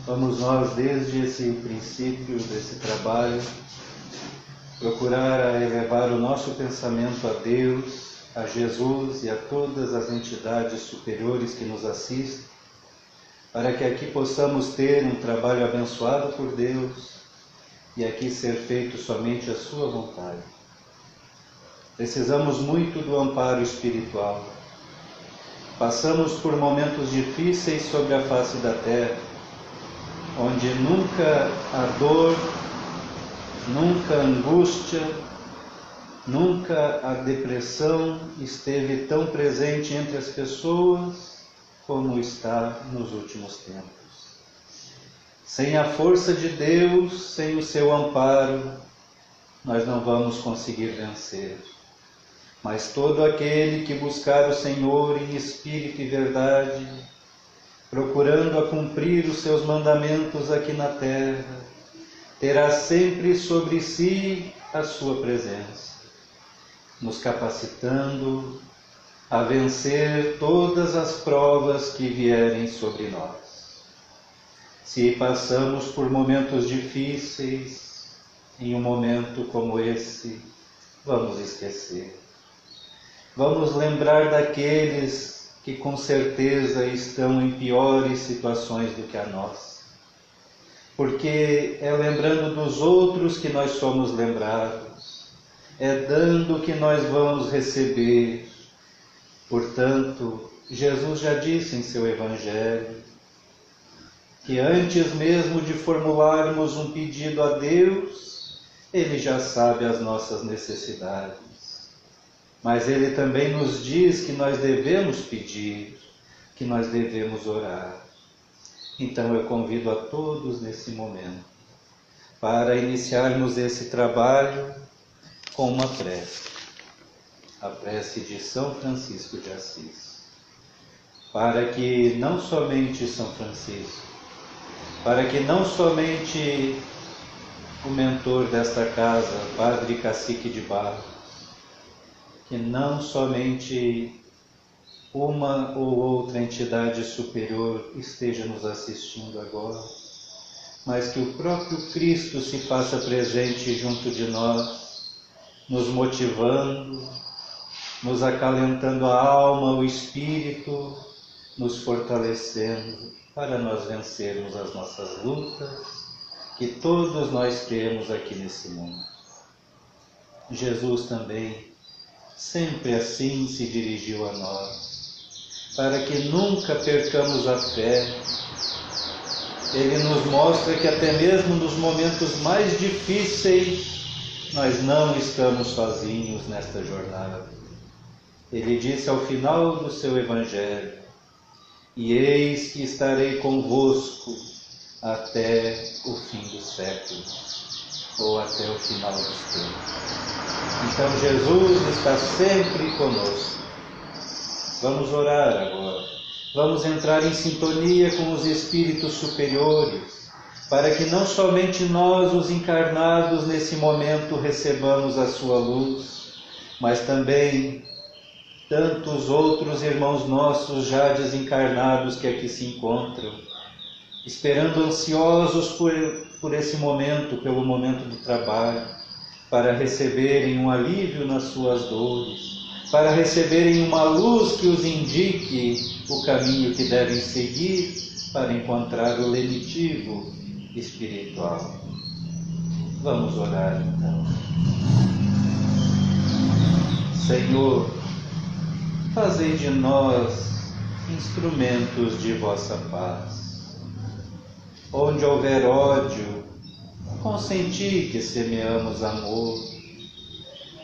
Vamos nós, desde esse princípio desse trabalho, procurar elevar o nosso pensamento a Deus, a Jesus e a todas as entidades superiores que nos assistem, para que aqui possamos ter um trabalho abençoado por Deus e aqui ser feito somente a sua vontade. Precisamos muito do amparo espiritual. Passamos por momentos difíceis sobre a face da terra, onde nunca a dor, nunca a angústia, nunca a depressão esteve tão presente entre as pessoas como está nos últimos tempos. Sem a força de Deus, sem o seu amparo, nós não vamos conseguir vencer. Mas todo aquele que buscar o Senhor em espírito e verdade, procurando a cumprir os seus mandamentos aqui na terra, terá sempre sobre si a sua presença, nos capacitando a vencer todas as provas que vierem sobre nós. Se passamos por momentos difíceis, em um momento como esse, vamos esquecer. Vamos lembrar daqueles que com certeza estão em piores situações do que a nossa. Porque é lembrando dos outros que nós somos lembrados, é dando que nós vamos receber. Portanto, Jesus já disse em seu Evangelho que antes mesmo de formularmos um pedido a Deus, Ele já sabe as nossas necessidades. Mas Ele também nos diz que nós devemos pedir, que nós devemos orar. Então eu convido a todos nesse momento para iniciarmos esse trabalho com uma prece. A prece de São Francisco de Assis. Para que não somente São Francisco, para que não somente o mentor desta casa, Padre Cacique de Barros, que não somente uma ou outra entidade superior esteja nos assistindo agora, mas que o próprio Cristo se faça presente junto de nós, nos motivando, nos acalentando a alma, o espírito, nos fortalecendo para nós vencermos as nossas lutas que todos nós temos aqui nesse mundo. Jesus também sempre assim se dirigiu a nós, para que nunca percamos a fé. Ele nos mostra que até mesmo nos momentos mais difíceis, nós não estamos sozinhos nesta jornada. Ele disse ao final do seu Evangelho: e eis que estarei convosco até o fim dos séculos, ou até o final dos tempos. Então Jesus está sempre conosco. Vamos orar agora. Vamos entrar em sintonia com os espíritos superiores, para que não somente nós, os encarnados, nesse momento recebamos a sua luz, mas também tantos outros irmãos nossos já desencarnados que aqui se encontram, esperando ansiosos por esse momento, pelo momento do trabalho, para receberem um alívio nas suas dores, para receberem uma luz que os indique o caminho que devem seguir para encontrar o lenitivo espiritual. Vamos orar então. Senhor, fazei de nós instrumentos de vossa paz. Onde houver ódio, consenti que semeamos amor,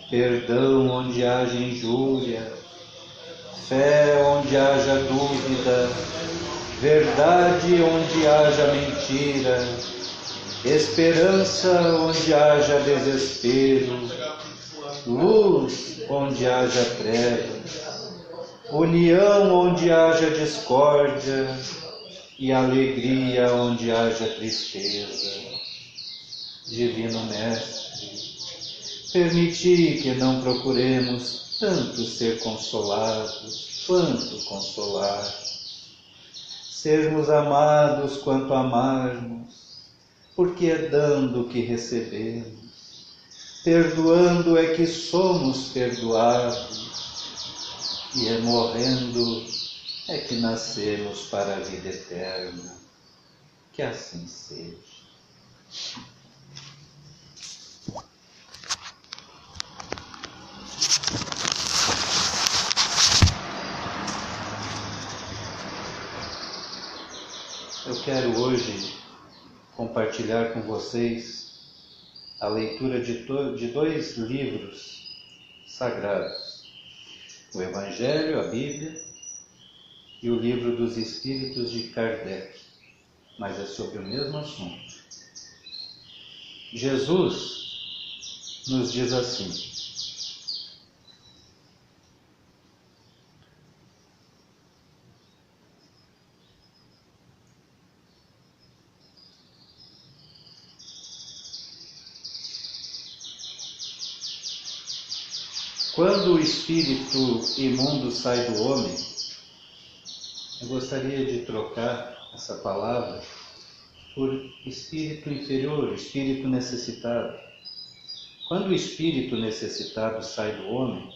perdão onde haja injúria, fé onde haja dúvida, verdade onde haja mentira, esperança onde haja desespero, luz onde haja trevas, união onde haja discórdia e alegria onde haja tristeza. Divino Mestre, permiti que não procuremos tanto ser consolados quanto consolar. sermos amados quanto amarmos, porque é dando que recebemos, perdoando é que somos perdoados, e é morrendo é que nascemos para a vida eterna. Que assim seja. Eu quero hoje compartilhar com vocês a leitura de dois livros sagrados: o Evangelho, a Bíblia, e o Livro dos Espíritos de Kardec, mas é sobre o mesmo assunto. Jesus nos diz assim: quando o espírito imundo sai do homem, eu gostaria de trocar essa palavra por espírito inferior, espírito necessitado. Quando o espírito necessitado sai do homem,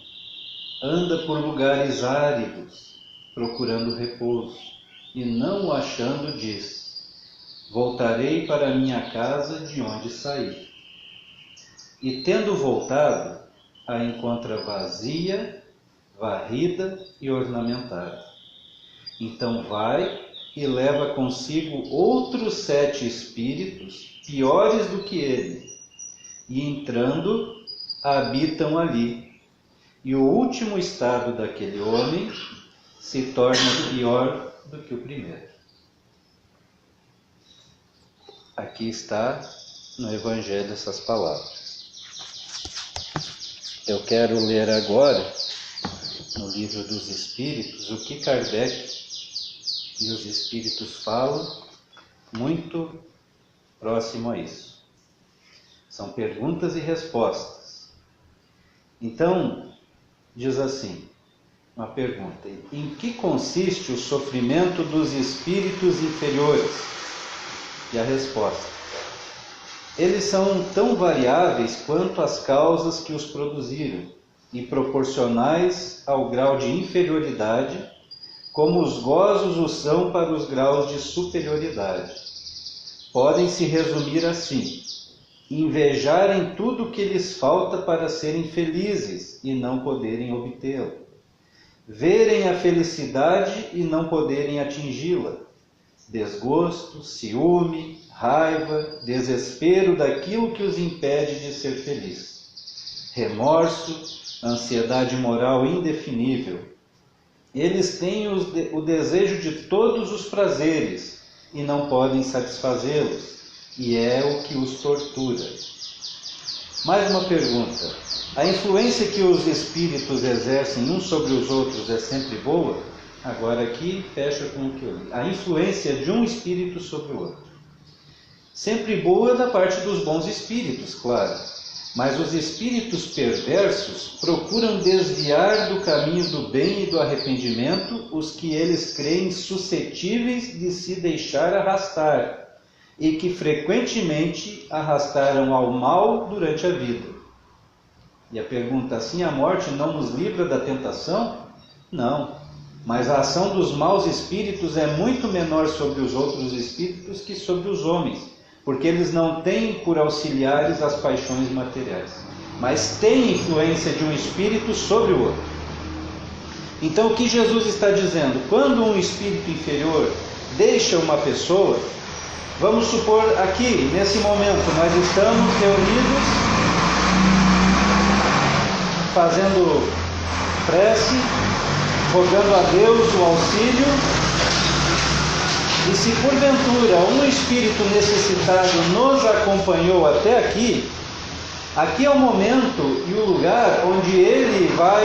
anda por lugares áridos, procurando repouso, e não o achando, diz: voltarei para a minha casa de onde saí. E tendo voltado, a encontra vazia, varrida e ornamentada. Então vai e leva consigo outros 7 espíritos, piores do que ele, e entrando, habitam ali. E o último estado daquele homem se torna pior do que o primeiro. Aqui está no Evangelho essas palavras. Eu quero ler agora, no Livro dos Espíritos, o que Kardec e os Espíritos falam, muito próximo a isso. São perguntas e respostas. Então, diz assim, uma pergunta: em que consiste o sofrimento dos espíritos inferiores? E a resposta: eles são tão variáveis quanto as causas que os produziram, e proporcionais ao grau de inferioridade, como os gozos o são para os graus de superioridade. Podem se resumir assim: invejarem tudo o que lhes falta para serem felizes e não poderem obtê-lo, verem a felicidade e não poderem atingi-la, desgosto, ciúme, raiva, desespero daquilo que os impede de ser feliz, remorso, ansiedade moral indefinível. Eles têm o desejo de todos os prazeres e não podem satisfazê-los, e é o que os tortura. Mais uma pergunta: a influência que os espíritos exercem uns sobre os outros é sempre boa? Agora aqui fecha com o que eu li. A influência de um espírito sobre o outro. Sempre boa da parte dos bons espíritos, claro. Mas os espíritos perversos procuram desviar do caminho do bem e do arrependimento os que eles creem suscetíveis de se deixar arrastar, e que frequentemente arrastaram ao mal durante a vida. E a pergunta: assim a morte não nos livra da tentação? Não, mas a ação dos maus espíritos é muito menor sobre os outros espíritos que sobre os homens, porque eles não têm por auxiliares as paixões materiais, mas têm influência de um espírito sobre o outro. Então o que Jesus está dizendo? Quando um espírito inferior deixa uma pessoa, vamos supor aqui, nesse momento, nós estamos reunidos, fazendo prece, rogando a Deus o auxílio. E se porventura um espírito necessitado nos acompanhou até aqui, aqui é o momento e o lugar onde ele vai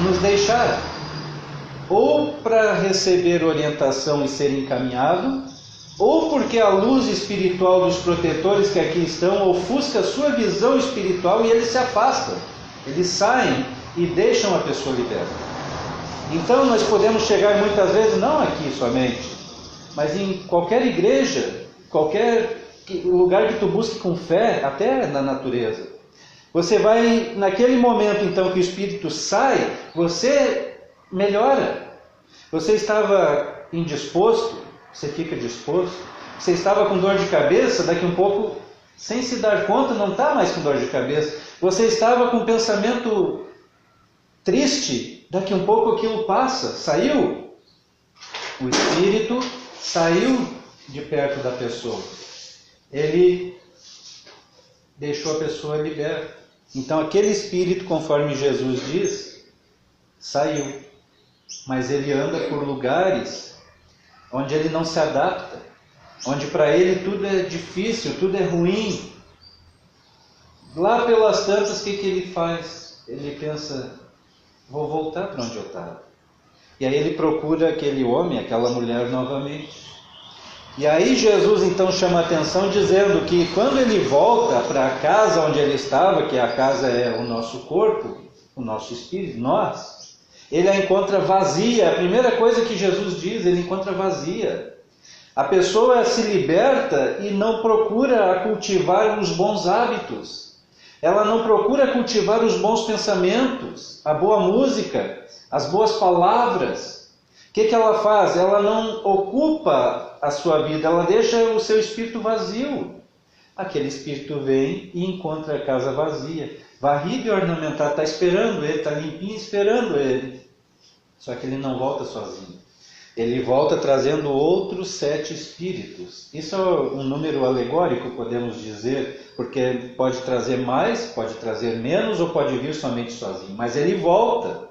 nos deixar, ou para receber orientação e ser encaminhado, ou porque a luz espiritual dos protetores que aqui estão ofusca a sua visão espiritual e eles se afastam, eles saem e deixam a pessoa liberta. Então nós podemos chegar muitas vezes, não aqui somente, mas em qualquer igreja, qualquer lugar que tu busque com fé, até na natureza. Você vai, naquele momento então que o Espírito sai, você melhora. Você estava indisposto, você fica disposto. Você estava com dor de cabeça, daqui um pouco, sem se dar conta, não está mais com dor de cabeça. Você estava com um pensamento triste, daqui um pouco aquilo passa, saiu. O Espírito saiu de perto da pessoa. Ele deixou a pessoa liberta. Então aquele Espírito, conforme Jesus diz, saiu. Mas ele anda por lugares onde ele não se adapta. Onde para ele tudo é difícil, tudo é ruim. Lá pelas tantas, o que ele faz? Ele pensa, vou voltar para onde eu estava. E aí ele procura aquele homem, aquela mulher novamente. E aí Jesus então chama a atenção dizendo que quando ele volta para a casa onde ele estava, que a casa é o nosso corpo, o nosso espírito, nós, ele a encontra vazia. A primeira coisa que Jesus diz, ele encontra vazia. A pessoa se liberta e não procura cultivar os bons hábitos. Ela não procura cultivar os bons pensamentos, a boa música, as boas palavras. O que ela faz? Ela não ocupa a sua vida, ela deixa o seu espírito vazio. Aquele espírito vem e encontra a casa vazia, varrida e ornamentada, está esperando ele, está limpinho esperando ele. Só que ele não volta sozinho. Ele volta trazendo outros 7 espíritos. Isso é um número alegórico, podemos dizer, porque pode trazer mais, pode trazer menos ou pode vir somente sozinho. Mas ele volta.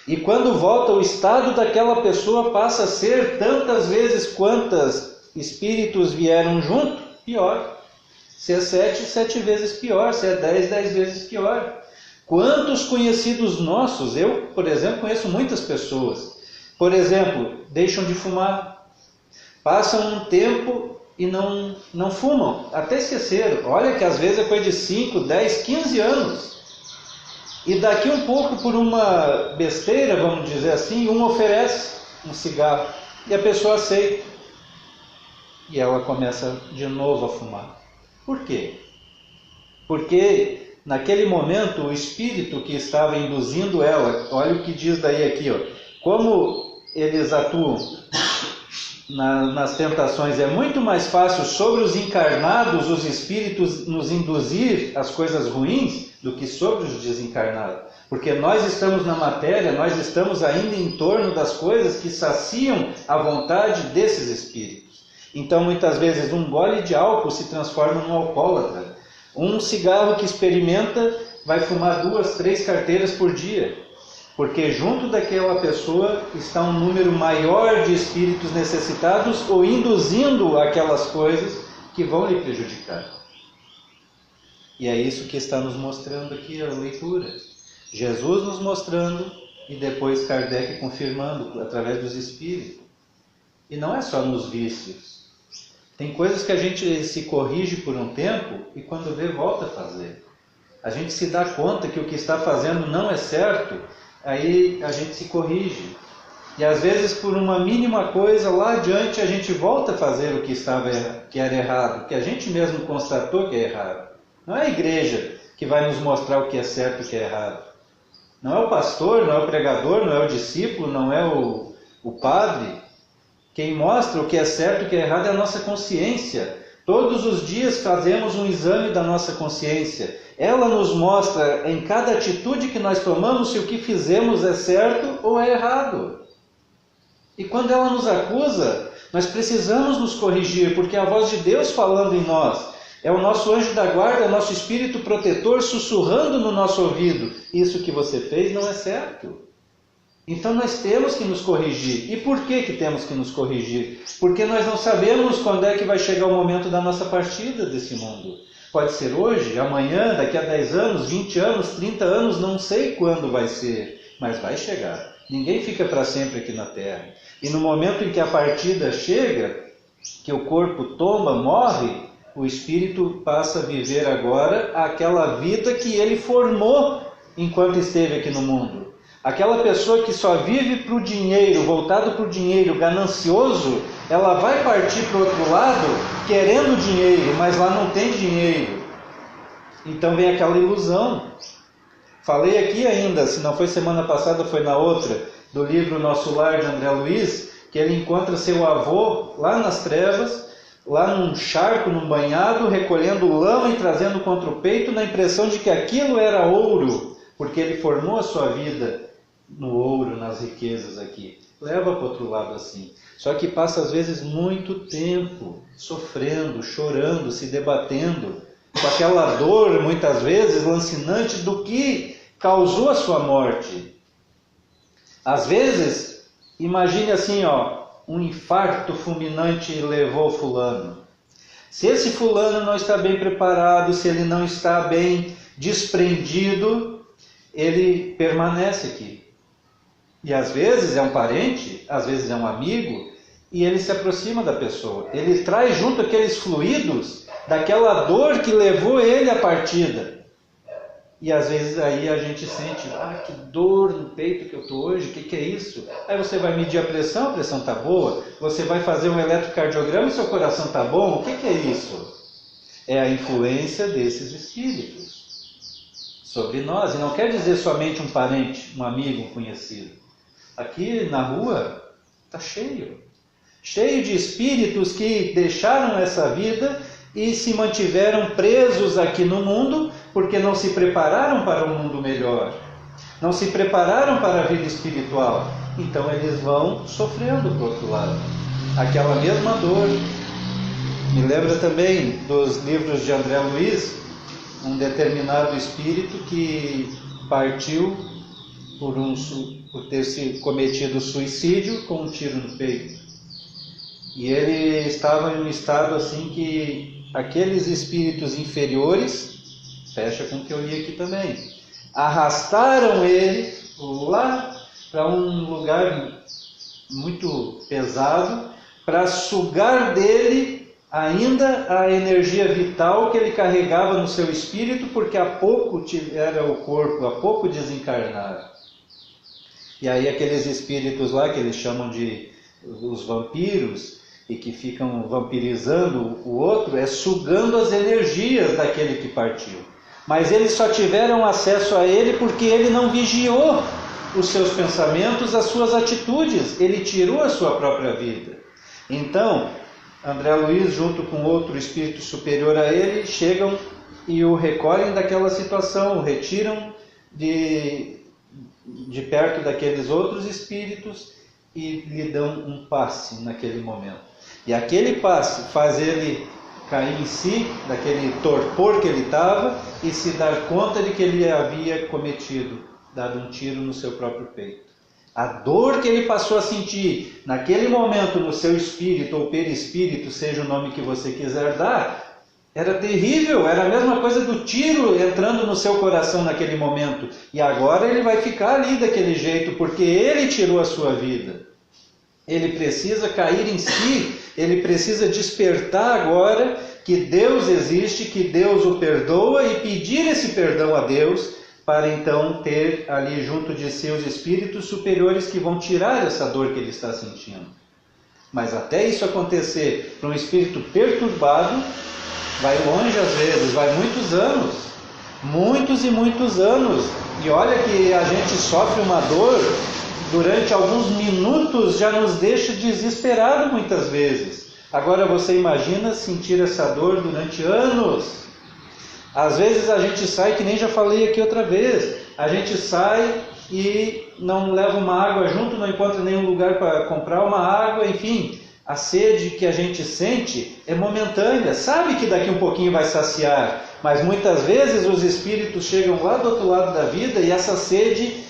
E quando volta, o estado daquela pessoa passa a ser tantas vezes quantas espíritos vieram junto, pior. Se é 7, 7 vezes pior. Se é 10, 10 vezes pior. Quantos conhecidos nossos, eu, por exemplo, conheço muitas pessoas, por exemplo, deixam de fumar, passam um tempo e não fumam, até esqueceram. Olha que às vezes é coisa de 5, 10, 15 anos. E daqui um pouco, por uma besteira, vamos dizer assim, um oferece um cigarro e a pessoa aceita. E ela começa de novo a fumar. Por quê? Porque naquele momento o espírito que estava induzindo ela, olha o que diz daí aqui, ó, como eles atuam nas tentações, é muito mais fácil sobre os encarnados, os espíritos, nos induzir as coisas ruins do que sobre os desencarnados. Porque nós estamos na matéria, nós estamos ainda em torno das coisas que saciam a vontade desses espíritos. Então muitas vezes um gole de álcool se transforma num alcoólatra. Um cigarro que experimenta vai fumar 2, 3 carteiras por dia. Porque junto daquela pessoa está um número maior de espíritos necessitados ou induzindo aquelas coisas que vão lhe prejudicar. E é isso que está nos mostrando aqui a leitura. Jesus nos mostrando e depois Kardec confirmando através dos espíritos. E não é só nos vícios. Tem coisas que a gente se corrige por um tempo e quando vê volta a fazer. A gente se dá conta que o que está fazendo não é certo, aí a gente se corrige. E às vezes por uma mínima coisa lá adiante a gente volta a fazer o que era errado, que a gente mesmo constatou que é errado. Não é a igreja que vai nos mostrar o que é certo e o que é errado. Não é o pastor, não é o pregador, não é o discípulo, não é o padre. Quem mostra o que é certo e o que é errado é a nossa consciência. Todos os dias fazemos um exame da nossa consciência. Ela nos mostra em cada atitude que nós tomamos se o que fizemos é certo ou é errado. E quando ela nos acusa, nós precisamos nos corrigir, porque é a voz de Deus falando em nós. É o nosso anjo da guarda, é o nosso espírito protetor sussurrando no nosso ouvido. Isso que você fez não é certo. Então nós temos que nos corrigir. E por que temos que nos corrigir? Porque nós não sabemos quando é que vai chegar o momento da nossa partida desse mundo. Pode ser hoje, amanhã, daqui a 10 anos, 20 anos, 30 anos, não sei quando vai ser, mas vai chegar. Ninguém fica para sempre aqui na Terra. E no momento em que a partida chega, que o corpo toma, morre, o espírito passa a viver agora aquela vida que ele formou enquanto esteve aqui no mundo. Aquela pessoa que só vive para o dinheiro, voltado para o dinheiro, ganancioso, ela vai partir para o outro lado querendo dinheiro, mas lá não tem dinheiro. Então vem aquela ilusão. Falei aqui ainda, se não foi semana passada, foi na outra, do livro Nosso Lar, de André Luiz, que ele encontra seu avô lá nas trevas, lá num charco, num banhado, recolhendo lama e trazendo contra o peito, na impressão de que aquilo era ouro, porque ele formou a sua vida no ouro, nas riquezas aqui. Leva para o outro lado assim. Só que passa às vezes muito tempo sofrendo, chorando, se debatendo, com aquela dor, muitas vezes, lancinante do que causou a sua morte. Às vezes, imagine assim, um infarto fulminante levou fulano. Se esse fulano não está bem preparado, se ele não está bem desprendido, ele permanece aqui. E às vezes é um parente, às vezes é um amigo, e ele se aproxima da pessoa. Ele traz junto aqueles fluidos daquela dor que levou ele à partida. E às vezes aí a gente sente, que dor no peito que eu estou hoje, o que é isso? Aí você vai medir a pressão está boa. Você vai fazer um eletrocardiograma e seu coração está bom, o que é isso? É a influência desses espíritos sobre nós. E não quer dizer somente um parente, um amigo, um conhecido. Aqui na rua está cheio de espíritos que deixaram essa vida e se mantiveram presos aqui no mundo porque não se prepararam para um mundo melhor, não se prepararam para a vida espiritual. Então eles vão sofrendo para o outro lado, aquela mesma dor. Me lembra também dos livros de André Luiz, um determinado espírito que partiu por ter se cometido suicídio com um tiro no peito. E ele estava em um estado assim que aqueles espíritos inferiores, fecha com o que eu li aqui também, arrastaram ele lá para um lugar muito pesado, para sugar dele ainda a energia vital que ele carregava no seu espírito, porque há pouco era o corpo, há pouco desencarnaram. E aí aqueles espíritos lá, que eles chamam de os vampiros, e que ficam vampirizando o outro, sugando as energias daquele que partiu. Mas eles só tiveram acesso a ele porque ele não vigiou os seus pensamentos, as suas atitudes. Ele tirou a sua própria vida. Então, André Luiz, junto com outro espírito superior a ele, chegam e o recolhem daquela situação, o retiram de perto daqueles outros espíritos e lhe dão um passe naquele momento. E aquele passe faz ele cair em si, daquele torpor que ele estava, e se dar conta de que ele havia cometido, dado um tiro no seu próprio peito. A dor que ele passou a sentir naquele momento no seu espírito ou perispírito, seja o nome que você quiser dar, era terrível, era a mesma coisa do tiro entrando no seu coração naquele momento. E agora ele vai ficar ali daquele jeito, porque ele tirou a sua vida. Ele precisa cair em si, ele precisa despertar agora que Deus existe, que Deus o perdoa e pedir esse perdão a Deus, para então ter ali junto de si os espíritos superiores que vão tirar essa dor que ele está sentindo. Mas até isso acontecer para um espírito perturbado, vai longe às vezes, vai muitos anos, muitos e muitos anos. E olha que a gente sofre uma dor, durante alguns minutos já nos deixa desesperado muitas vezes. Agora você imagina sentir essa dor durante anos. Às vezes a gente sai, que nem já falei aqui outra vez, a gente sai e não leva uma água junto, não encontra nenhum lugar para comprar uma água, enfim, a sede que a gente sente é momentânea, sabe que daqui um pouquinho vai saciar, mas muitas vezes os espíritos chegam lá do outro lado da vida e essa sede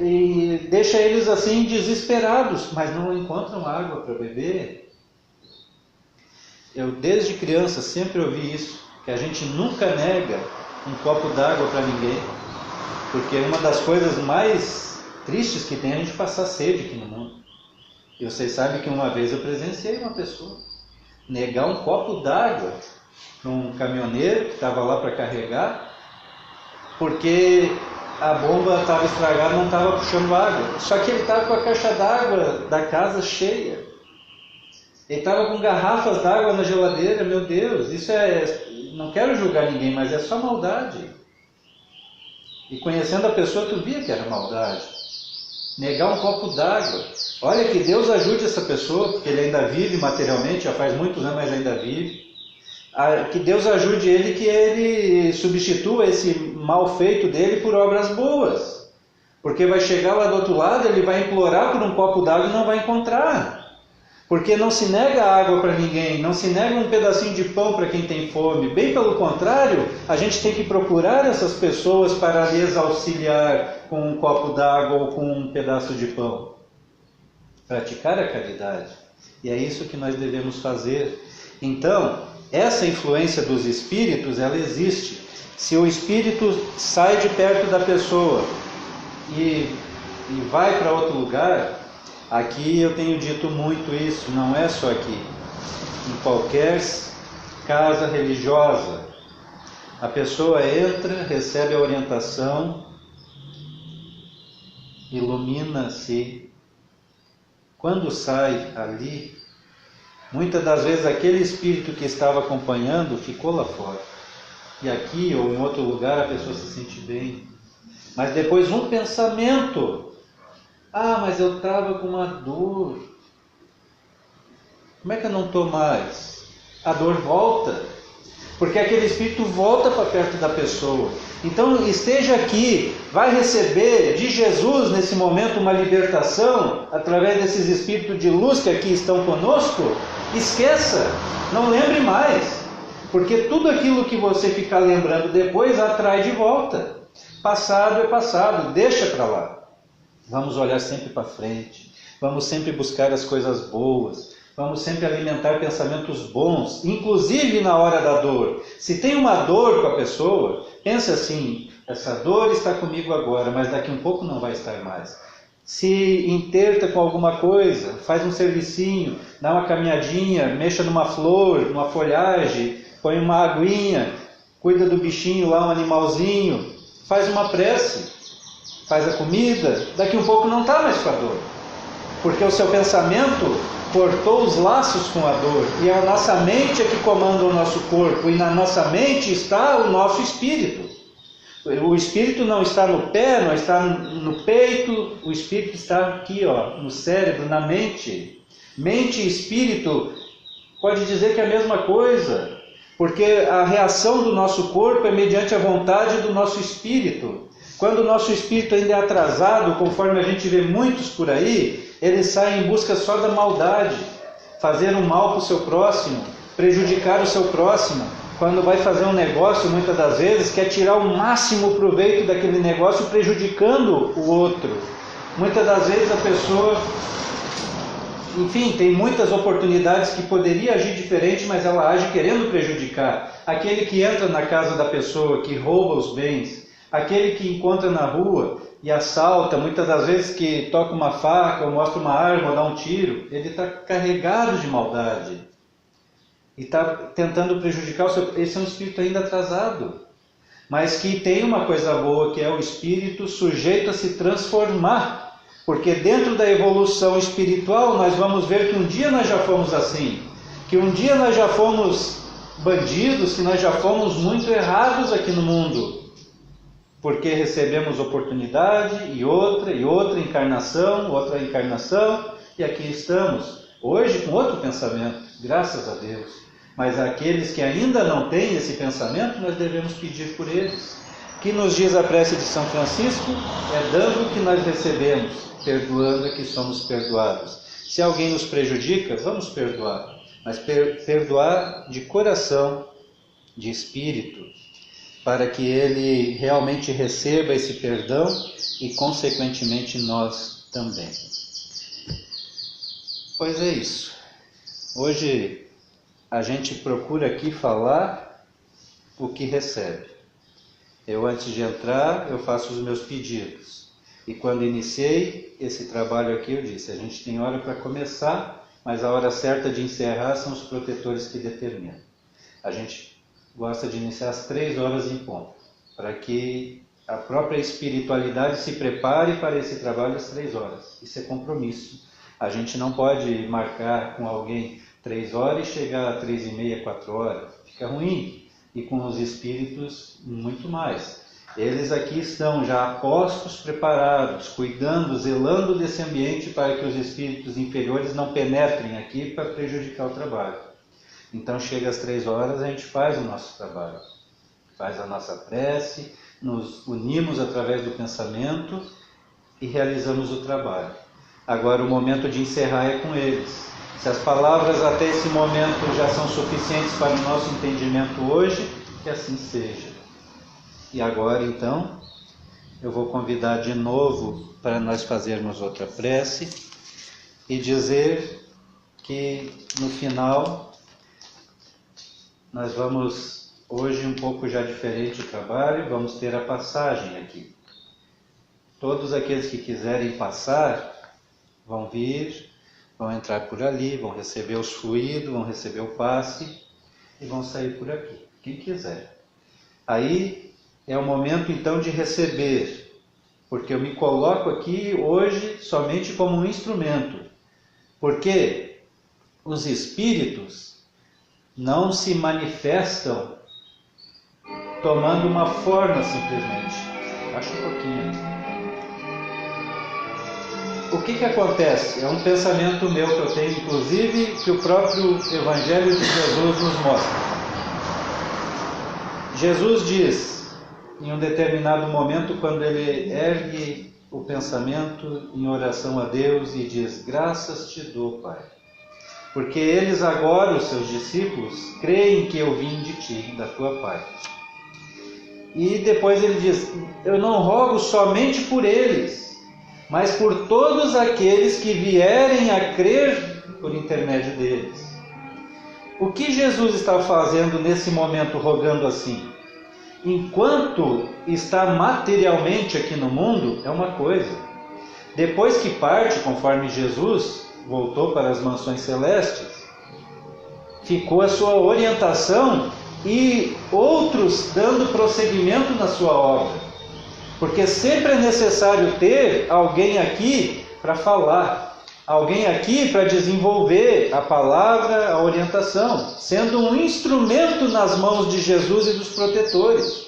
e deixa eles assim desesperados, mas não encontram água para beber. Eu desde criança sempre ouvi isso, que a gente nunca nega um copo d'água para ninguém, porque uma das coisas mais tristes que tem é a gente passar sede aqui no mundo. E vocês sabem que uma vez eu presenciei uma pessoa negar um copo d'água para um caminhoneiro que estava lá para carregar, porque a bomba estava estragada, não estava puxando água. Só que ele estava com a caixa d'água da casa cheia. Ele estava com garrafas d'água na geladeira. Meu Deus, isso não quero julgar ninguém, mas é só maldade. E conhecendo a pessoa, tu via que era maldade. Negar um copo d'água. Olha, que Deus ajude essa pessoa, porque ele ainda vive materialmente, já faz muitos anos, mas ainda vive. Que Deus ajude ele, que ele substitua esse mal feito dele por obras boas. Porque vai chegar lá do outro lado, ele vai implorar por um copo d'água e não vai encontrar. Porque não se nega água para ninguém, não se nega um pedacinho de pão para quem tem fome. Bem pelo contrário, a gente tem que procurar essas pessoas para lhes auxiliar com um copo d'água ou com um pedaço de pão. Praticar a caridade. E é isso que nós devemos fazer. Então, essa influência dos espíritos, ela existe. Se o espírito sai de perto da pessoa e vai para outro lugar, aqui eu tenho dito muito isso, não é só aqui. Em qualquer casa religiosa, a pessoa entra, recebe a orientação, ilumina-se. Quando sai ali, muitas das vezes aquele espírito que estava acompanhando ficou lá fora. E aqui ou em outro lugar a pessoa se sente bem. Mas depois um pensamento: ah, mas eu estava com uma dor. Como é que eu não estou mais? A dor volta. Porque aquele espírito volta para perto da pessoa. Então esteja aqui, vai receber de Jesus nesse momento uma libertação através desses espíritos de luz que aqui estão conosco. Esqueça, não lembre mais. Porque tudo aquilo que você ficar lembrando depois atrai de volta. Passado é passado, deixa para lá. Vamos olhar sempre para frente, vamos sempre buscar as coisas boas, vamos sempre alimentar pensamentos bons, inclusive na hora da dor. Se tem uma dor com a pessoa, pensa assim: essa dor está comigo agora, mas daqui um pouco não vai estar mais. Se interta com alguma coisa, faz um servicinho, dá uma caminhadinha, mexa numa flor, numa folhagem, põe uma aguinha, cuida do bichinho lá, um animalzinho, faz uma prece, faz a comida, daqui um pouco não está mais com a dor. Porque o seu pensamento cortou os laços com a dor. E a nossa mente é que comanda o nosso corpo. E na nossa mente está o nosso espírito. O espírito não está no pé, não está no peito. O espírito está aqui, ó, no cérebro, na mente. Mente e espírito pode dizer que é a mesma coisa. Porque a reação do nosso corpo é mediante a vontade do nosso espírito. Quando o nosso espírito ainda é atrasado, conforme a gente vê muitos por aí, ele sai em busca só da maldade, fazer um mal para o seu próximo, prejudicar o seu próximo. Quando vai fazer um negócio, muitas das vezes, quer tirar o máximo proveito daquele negócio, prejudicando o outro. Muitas das vezes a pessoa, enfim, tem muitas oportunidades que poderia agir diferente, mas ela age querendo prejudicar. Aquele que entra na casa da pessoa, que rouba os bens, aquele que encontra na rua e assalta, muitas das vezes que toca uma faca, ou mostra uma arma, ou dá um tiro, ele está carregado de maldade. E está tentando prejudicar o seu... Esse é um espírito ainda atrasado. Mas que tem uma coisa boa, que é o espírito sujeito a se transformar. Porque dentro da evolução espiritual, nós vamos ver que um dia nós já fomos assim. Que um dia nós já fomos bandidos, que nós já fomos muito errados aqui no mundo. Porque recebemos oportunidade e outra encarnação, e aqui estamos, hoje com outro pensamento, graças a Deus. Mas aqueles que ainda não têm esse pensamento, nós devemos pedir por eles. Que nos diz a prece de São Francisco, é dando que nós recebemos, perdoando que somos perdoados. Se alguém nos prejudica, vamos perdoar, mas perdoar de coração, de espírito, para que ele realmente receba esse perdão e, consequentemente, nós também. Pois é isso. Hoje a gente procura aqui falar o que recebe. Eu, antes de entrar, eu faço os meus pedidos. E quando iniciei esse trabalho aqui, eu disse: a gente tem hora para começar, mas a hora certa de encerrar são os protetores que determinam. A gente gosta de iniciar às 3 horas em ponto, para que a própria espiritualidade se prepare para esse trabalho às 3 horas. Isso é compromisso. A gente não pode marcar com alguém 3 horas e chegar a 3h30, 4 horas. Fica ruim. E com os espíritos, muito mais. Eles aqui estão já apostos, preparados, cuidando, zelando desse ambiente para que os espíritos inferiores não penetrem aqui para prejudicar o trabalho. Então chega às 3 horas, a gente faz o nosso trabalho. Faz a nossa prece, nos unimos através do pensamento e realizamos o trabalho. Agora o momento de encerrar é com eles. Se as palavras até esse momento já são suficientes para o nosso entendimento hoje, que assim seja. E agora então, eu vou convidar de novo para nós fazermos outra prece e dizer que no final nós vamos, hoje um pouco já diferente o trabalho, vamos ter a passagem aqui. Todos aqueles que quiserem passar vão vir, vão entrar por ali, vão receber os fluidos, vão receber o passe e vão sair por aqui, quem quiser. Aí é o momento então de receber, porque eu me coloco aqui hoje somente como um instrumento, porque os espíritos não se manifestam tomando uma forma simplesmente. Acho um pouquinho. O que acontece? É um pensamento meu que eu tenho, inclusive, que o próprio Evangelho de Jesus nos mostra. Jesus diz, em um determinado momento, quando ele ergue o pensamento em oração a Deus e diz: graças te dou, Pai, porque eles agora, os seus discípulos, creem que eu vim de ti, da tua parte. E depois ele diz: eu não rogo somente por eles, mas por todos aqueles que vierem a crer por intermédio deles. O que Jesus está fazendo nesse momento, rogando assim? Enquanto está materialmente aqui no mundo, é uma coisa. Depois que parte, conforme Jesus voltou para as mansões celestes, ficou a sua orientação e outros dando prosseguimento na sua obra. Porque sempre é necessário ter alguém aqui para falar, alguém aqui para desenvolver a palavra, a orientação, sendo um instrumento nas mãos de Jesus e dos protetores.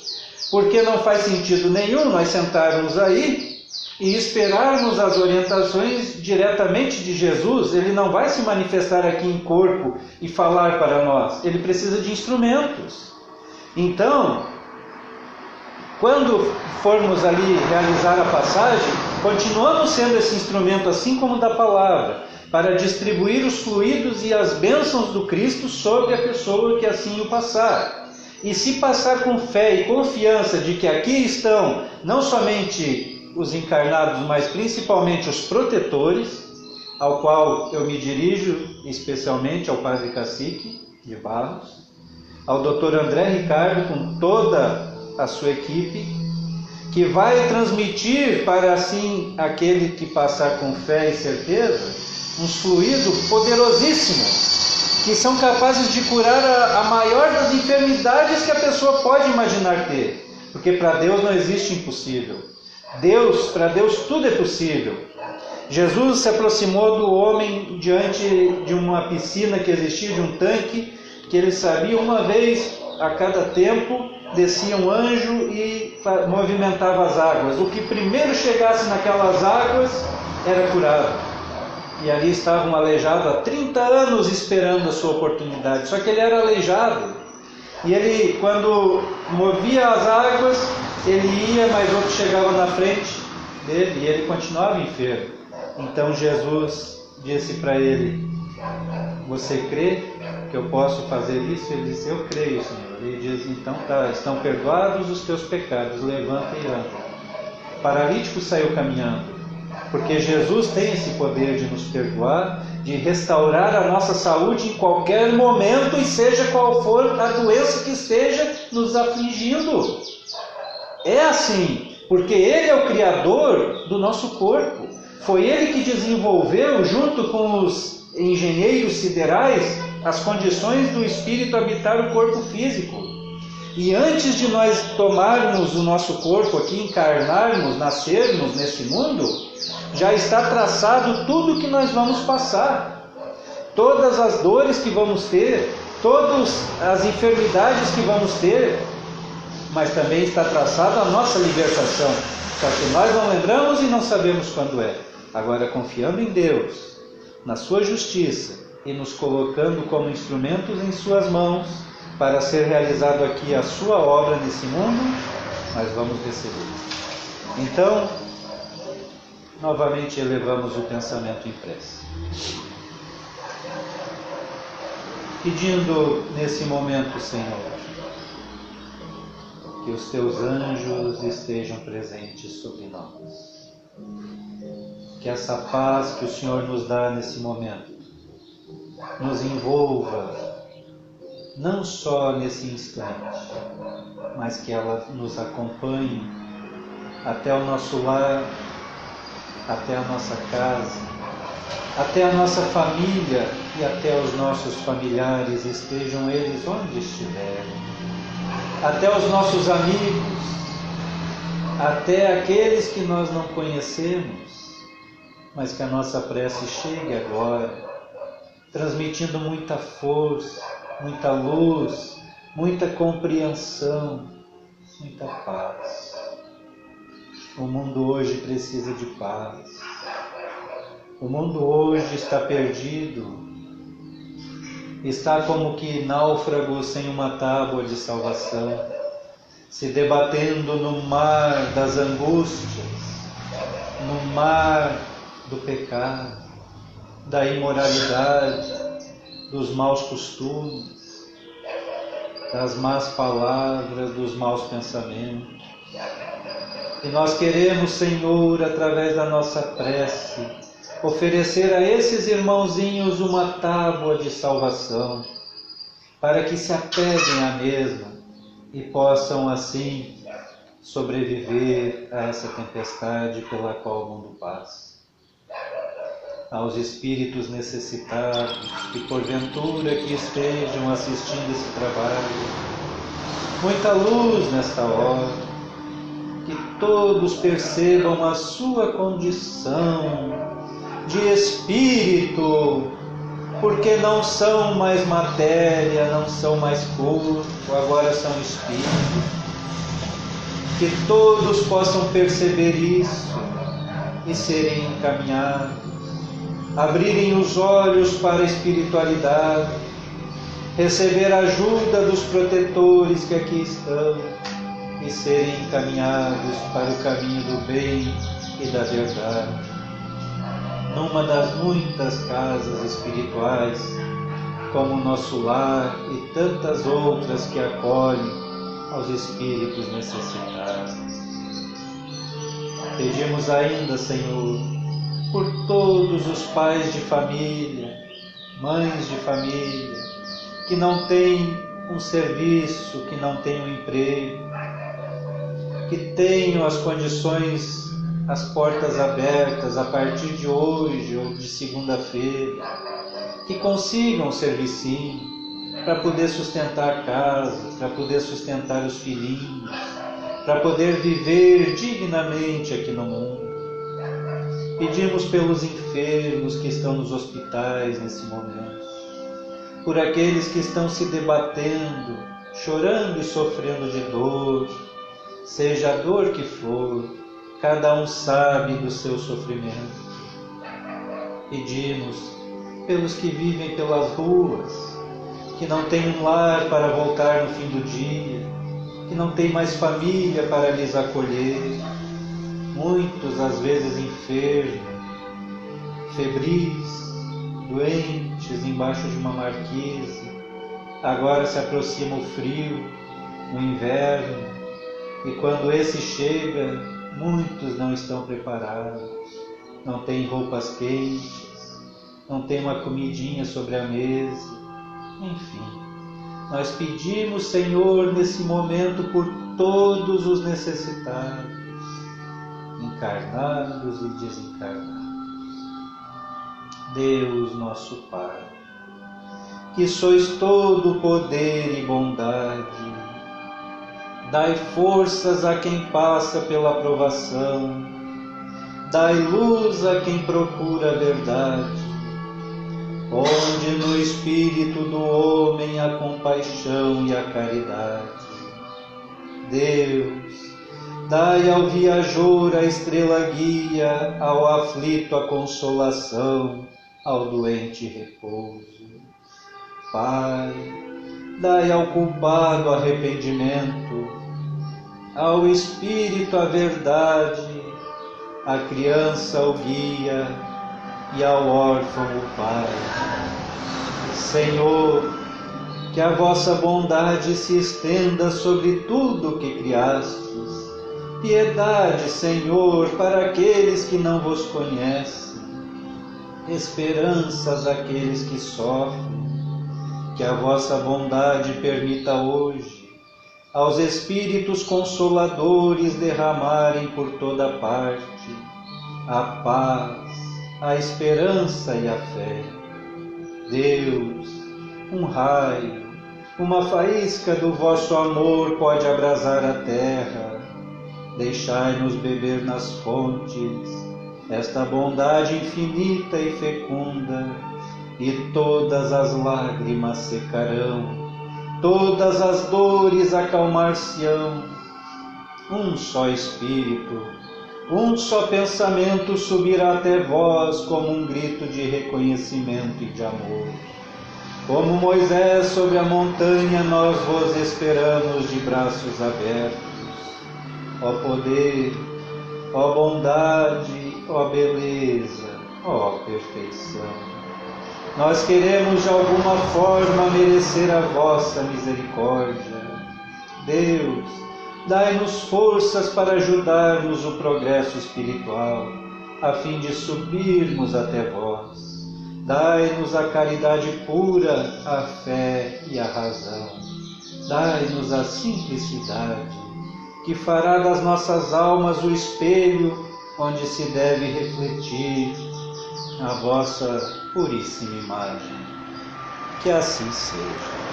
Porque não faz sentido nenhum nós sentarmos aí e esperarmos as orientações diretamente de Jesus. Ele não vai se manifestar aqui em corpo e falar para nós. Ele precisa de instrumentos. Então, quando formos ali realizar a passagem, continuamos sendo esse instrumento, assim como da palavra, para distribuir os fluidos e as bênçãos do Cristo sobre a pessoa que assim o passar. E se passar com fé e confiança de que aqui estão não somente os encarnados, mas principalmente os protetores, ao qual eu me dirijo especialmente ao Padre Cacique de Barros, ao Dr. André Ricardo com toda a sua equipe, que vai transmitir para assim aquele que passar com fé e certeza um fluido poderosíssimo, que são capazes de curar a maior das enfermidades que a pessoa pode imaginar ter, porque para Deus não existe impossível. Para Deus tudo é possível. Jesus se aproximou do homem diante de uma piscina que existia, de um tanque, que ele sabia uma vez a cada tempo descia um anjo e movimentava as águas. O que primeiro chegasse naquelas águas era curado. E ali estava um aleijado há 30 anos esperando a sua oportunidade. Só que ele era aleijado. E ele, quando movia as águas, ele ia, mas outro chegava na frente dele e ele continuava enfermo. Então Jesus disse para ele: você crê que eu posso fazer isso? Ele disse: eu creio, Senhor. Ele diz: então tá, estão perdoados os teus pecados, levanta e anda. O paralítico saiu caminhando, porque Jesus tem esse poder de nos perdoar, de restaurar a nossa saúde em qualquer momento, e seja qual for a doença que esteja nos afligindo. É assim, porque Ele é o Criador do nosso corpo. Foi Ele que desenvolveu, junto com os engenheiros siderais, as condições do espírito habitar o corpo físico. E antes de nós tomarmos o nosso corpo aqui, encarnarmos, nascermos nesse mundo, já está traçado tudo que nós vamos passar. Todas as dores que vamos ter, todas as enfermidades que vamos ter, mas também está traçada a nossa libertação. Só que nós não lembramos e não sabemos quando é. Agora, confiando em Deus, na sua justiça e nos colocando como instrumentos em suas mãos para ser realizado aqui a sua obra nesse mundo, nós vamos receber. Então, novamente elevamos o pensamento em prece, pedindo nesse momento, Senhor, que os teus anjos estejam presentes sobre nós. Que essa paz que o Senhor nos dá nesse momento nos envolva, não só nesse instante, mas que ela nos acompanhe até o nosso lar, até a nossa casa, até a nossa família e até os nossos familiares, estejam eles onde estiverem, até os nossos amigos, até aqueles que nós não conhecemos, mas que a nossa prece chegue agora, transmitindo muita força, muita luz, muita compreensão, muita paz. O mundo hoje precisa de paz. O mundo hoje está perdido. Está como que náufrago sem uma tábua de salvação, se debatendo no mar das angústias, no mar do pecado, da imoralidade, dos maus costumes, das más palavras, dos maus pensamentos. E nós queremos, Senhor, através da nossa prece, oferecer a esses irmãozinhos uma tábua de salvação, para que se apeguem à mesma e possam assim sobreviver a essa tempestade pela qual o mundo passa. Aos espíritos necessitados que porventura que estejam assistindo esse trabalho, muita luz nesta hora, que todos percebam a sua condição de espírito, porque não são mais matéria, não são mais corpo, agora são espírito. Que todos possam perceber isso e serem encaminhados, abrirem os olhos para a espiritualidade, receber a ajuda dos protetores que aqui estão e serem encaminhados para o caminho do bem e da verdade. Numa das muitas casas espirituais, como o nosso lar e tantas outras que acolhem aos espíritos necessitados. Pedimos ainda, Senhor, por todos os pais de família, mães de família, que não têm um serviço, que não têm um emprego, que tenham as condições, as portas abertas a partir de hoje ou de segunda-feira, que consigam um servicinho para poder sustentar a casa, para poder sustentar os filhinhos, para poder viver dignamente aqui no mundo. Pedimos pelos enfermos que estão nos hospitais nesse momento, por aqueles que estão se debatendo, chorando e sofrendo de dor, seja a dor que for, cada um sabe do seu sofrimento. Pedimos pelos que vivem pelas ruas, que não têm um lar para voltar no fim do dia, que não têm mais família para lhes acolher, muitos às vezes enfermos, febris, doentes embaixo de uma marquise. Agora se aproxima o frio, o inverno, e quando esse chega, muitos não estão preparados, não têm roupas quentes, não têm uma comidinha sobre a mesa, enfim. Nós pedimos, Senhor, nesse momento por todos os necessitados, encarnados e desencarnados. Deus nosso Pai, que sois todo poder e bondade, Dai forças a quem passa pela provação, dai luz a quem procura a verdade. Ponde no espírito do homem a compaixão e a caridade. Deus, dai ao viajor a estrela guia, ao aflito a consolação, ao doente repouso. Pai, dai ao culpado arrependimento, ao espírito a verdade, à criança o guia e ao órfão o Pai. Senhor, que a vossa bondade se estenda sobre tudo o que criastes. Piedade, Senhor, para aqueles que não vos conhecem. Esperança daqueles que sofrem. Que a vossa bondade permita hoje aos Espíritos Consoladores derramarem por toda parte a paz, a esperança e a fé. Deus, um raio, uma faísca do vosso amor pode abrasar a terra. Deixai-nos beber nas fontes esta bondade infinita e fecunda, e todas as lágrimas secarão, todas as dores acalmar-se-ão. Um só Espírito, um só pensamento subirá até vós como um grito de reconhecimento e de amor. Como Moisés sobre a montanha, nós vos esperamos de braços abertos. Ó poder, ó bondade, ó beleza, ó perfeição. Nós queremos de alguma forma merecer a vossa misericórdia. Deus, dai-nos forças para ajudarmos o progresso espiritual, a fim de subirmos até vós. Dai-nos a caridade pura, a fé e a razão. Dai-nos a simplicidade, que fará das nossas almas o espelho onde se deve refletir a vossa puríssima imagem. Que assim seja.